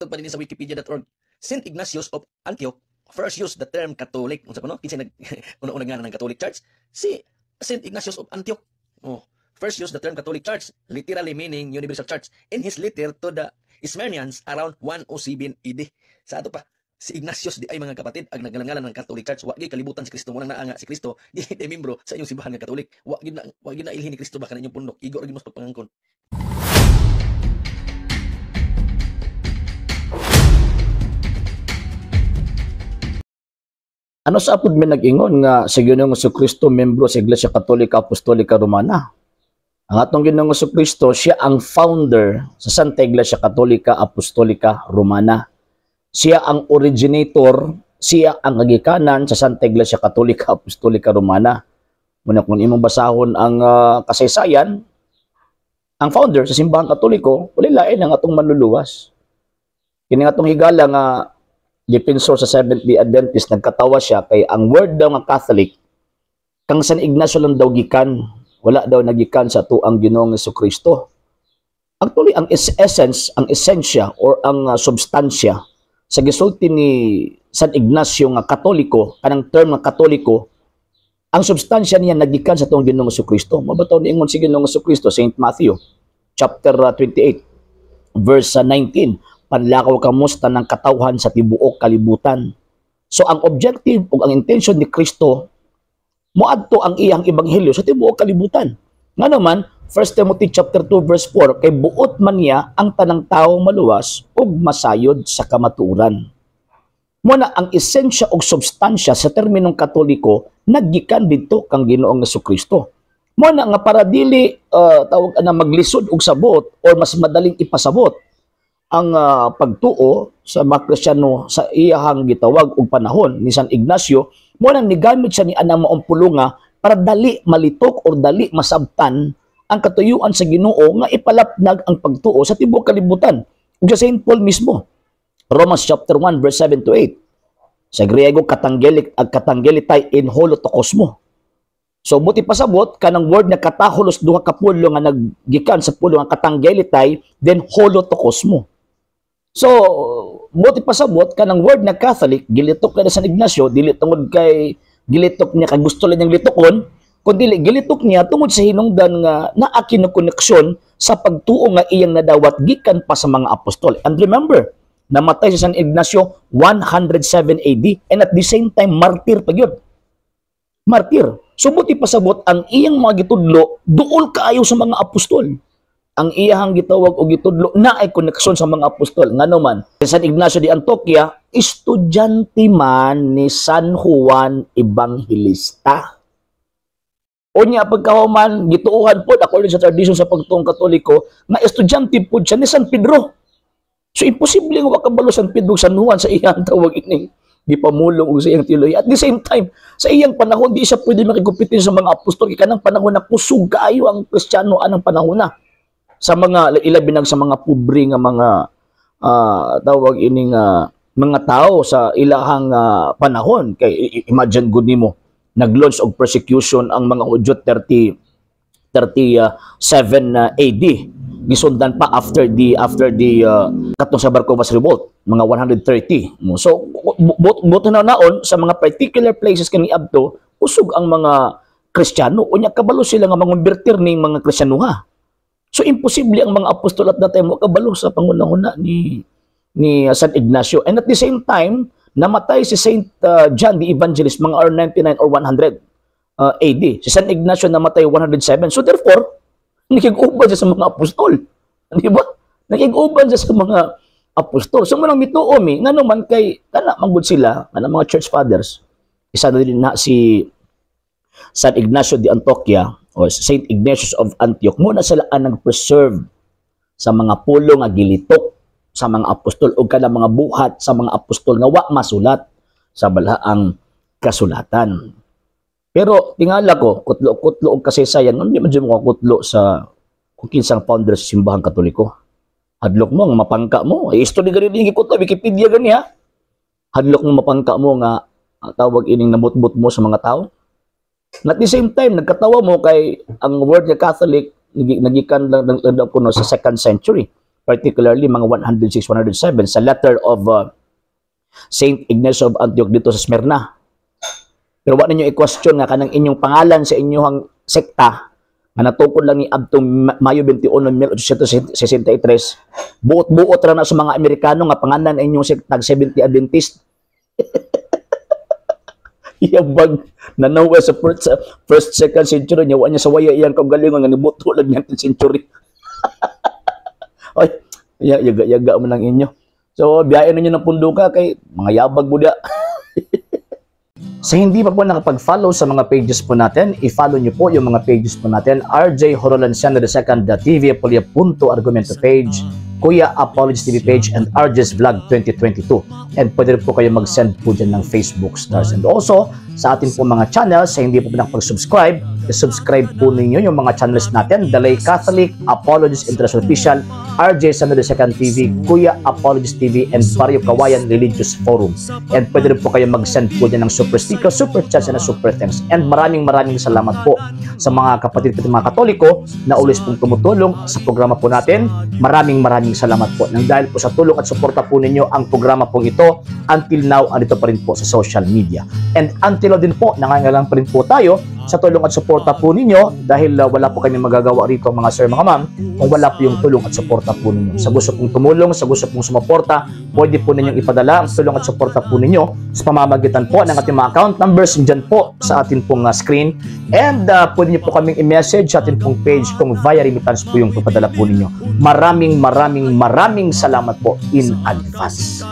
pa din sa wikipedia.org. Saint Ignatius of Antioch first used the term Catholic. Unsa pa no? Kinsa una-una nga ng Catholic Church? Si Saint Ignatius of Antioch. Oh, first used the term Catholic Church, literally meaning universal church, in his letter to the Smyrnians around 107 AD. Sa ato pa, si Ignatius di ay mga kapatid ag nagalangalan ng Catholic Church, wa gyud kalibutan si Kristo, mo nang naa nga si Kristo di membro sa inyong simbahan nga Catholic. Wa gyud na ilhin ni Kristo ba kanang inyong pundok. Igo ra gyud mas pagpangangkon. Ano sa apod may nag-ingon nga si Ginoong Jesucristo membro sa Iglesia Katolika Apostolika Romana? Ang atong Ginoong Jesucristo, siya ang founder sa Santa Iglesia Katolika Apostolika Romana. Siya ang originator, siya ang nagikanan sa Santa Iglesia Katolika Apostolika Romana. Muna kung imong basahon ang kasaysayan, ang founder sa simbahang Katoliko, wala lain ang atong manluluwas. Kini atong higala nga defensor sa Seventh-day Adventist, nagkatawa siya kay ang word daw nga Catholic, kang San Ignacio lang daw gikan, wala daw nagikan sa tuang Ginoong Jesucristo. Actually, ang essence, ang esensya, or ang substansya, sa gisulti ni San Ignacio nga Katoliko, kanang term nga Katoliko, ang substansya niya nagikan sa tuang Ginoong Jesucristo. Mabataw ni ingon si Ginoong Jesucristo, St. Matthew, chapter 28, verse 19, panlakaw kamusta ng katawhan sa tibuok kalibutan. So ang objective o ang intention ni Kristo, moadto ang iyang ebanghelyo sa tibuok kalibutan. Nga naman, 1 Timothy chapter 2 verse 4, kay buot man niya ang tanang tao maluwas ug masayod sa kamatuoran. Muna ang esensya o substansya sa terminong Katoliko naggikan didto kang Ginoong Jesucristo. Muna nga para dili tawag na maglisod og sabot or mas madaling ipasabot ang pagtuo sa mga Kristiyano sa iyahang gitawag og panahon ni San Ignacio, mo nang nigamit siya ni anang maong pulunga para dali malitok or dali masabtan ang katuyuan sa Ginoo nga ipalapnag ang pagtuo sa tibuok kalibutan. Ug sa St. Paul mismo, Romans chapter 1 verse 7 to 8. Sa Griego katanggelitai in holotokosmo. So buti pasabot kanang word na kataholos duha ka pulo nga naggikan sa pulo nga katanggelitai then holotokosmo. So, buti pasabot ka ng word na Catholic, gilitok na San Ignacio, dili tungod kay gilitok niya, kay gusto lang niyang litokon, kundi gilitok niya tungod sa hinungdan nga naa kinukoneksyon sa pagtuo nga iyang nadawat gikan pa sa mga apostol. And remember, namatay si San Ignacio 107 AD and at the same time, martir pa yun. Martir. So, buti pasabot ang iyang mga gitudlo, duol kaayo sa mga apostol. Ang iyahang gitawag o gitudlo na ay koneksyon sa mga apostol. Nga naman, si San Ignacio de Antioquia, estudyante man ni San Juan Evangelista. O niya, pagkahuman, gituuhan po, according sa tradisyon sa pagtuong Katoliko, na estudyante po siya ni San Pedro. So, imposible nga wakabalo San Pedro, San Juan sa iyang tawag ini. Di pamulong o sa iyang tiloy. At the same time, sa iyang panahon, di siya pwede makikupitin sa mga apostol. Kaya kanang panahon na kusog kaayo ang Kristiyano anang panahon na. Sa mga ilabinag sa mga pobre nga mga tawag ining mga tao sa ilahang panahon. Kay imagine good nimo, nag-launch og persecution ang mga Hudyo 37 AD. Gisundan pa after the katong sa Bar-Kokhba revolt, mga 130. So buto na naon sa mga particular places kani adto usog ang mga Kristiyano unya kabalo sila nga mangonbertir ning mga Kristyanuha. So, imposible ang mga apostol at datay mo kabalo sa pangunahuna ni San Ignacio. And at the same time, namatay si Saint John the Evangelist, mga R99 or 100 AD. Si San Ignacio namatay 107. So, therefore, nakig-uban siya sa mga apostol. Di ba? Nakig-uban siya sa mga apostol. So, manang mituomi, nga naman kay, kana manggod sila, nga mga church fathers, isa na din na si San Ignacio de Antioquia, o St. Ignatius of Antioch, muna sila ang nag-preserve sa mga pulo nga gilitok sa mga apostol o kada mga buhat sa mga apostol nga wa masulat sa balaang kasulatan. Pero tingala ko, kutlo-kutlo og kasaysayan, hindi man mo kutlo sa kung kinsang founder sa simbahang Katoliko. Hadlok mo nga mapangka mo, history gani dinhi kutlo Wikipedia gani ha. Hadlok mo mapangka mo nga tawag ining namutbot mo sa mga tao. At the same time, nagkatawa mo kay ang word nga Catholic, nagikan lang kuno sa 2nd century. particularly mga 106, 107 sa letter of Saint Ignacio of Antioch dito sa Smyrna. Pero wala ninyo i-question nga kanang inyong pangalan sa inyong sekta na natukod lang ni Abtong Mayo 21, 1863, buot-buot ra na sa mga Amerikano nga pangalan ay inyong sekta Seventh-day Adventist. Yabag na nawa sa first, second century niya, niya sa waya iyan kagalingon nga nibuto lang 19th century. Ay, yaga mo lang inyo. So, biyain ninyo ng punduka kay mga yabag buda. Sa hindi pa po nakapag-follow sa mga pages po natin, i-follow nyo po yung mga pages po natin, RJ Horolanciano II TV, Apolia Punto Argumento page, Kuya Apologies TV page, and RJ's Vlog 2022. And pwede rin po kayo mag-send po dyan ng Facebook stars. And also, sa atin po mga channels, sa hindi po nakapag-subscribe, i-subscribe po ninyo yung mga channels natin, The Lay Catholic, Apologies International Official, RJ Sano II TV, Kuya Apologies TV, and Barrio Kawayan Religious Forum. And pwede rin po kayo mag-send po dyan ng super sticker, super chats, and super thanks. And maraming salamat po sa mga kapatid at mga Katoliko na ulis pong tumutulong sa programa po natin. Maraming salamat po. Nang dahil po sa tulong at suporta po ninyo, ang programa po ito, until now, andito pa rin po sa social media. And until now din po, nangangalang pa rin po tayo sa tulong at suporta po ninyo dahil wala po kami magagawa rito mga sir, mga ma'am, kung wala po yung tulong at suporta po ninyo. Sa gusto pong tumulong, sa gusto pong sumuporta, pwede po ninyong ipadala ang tulong at suporta po ninyo sa pamamagitan po ng ating mga account numbers dyan po sa ating pong screen. And pwede nyo po kaming i-message sa ating pong page kung via remittance po yung papadala po ninyo. Maraming salamat po in advance.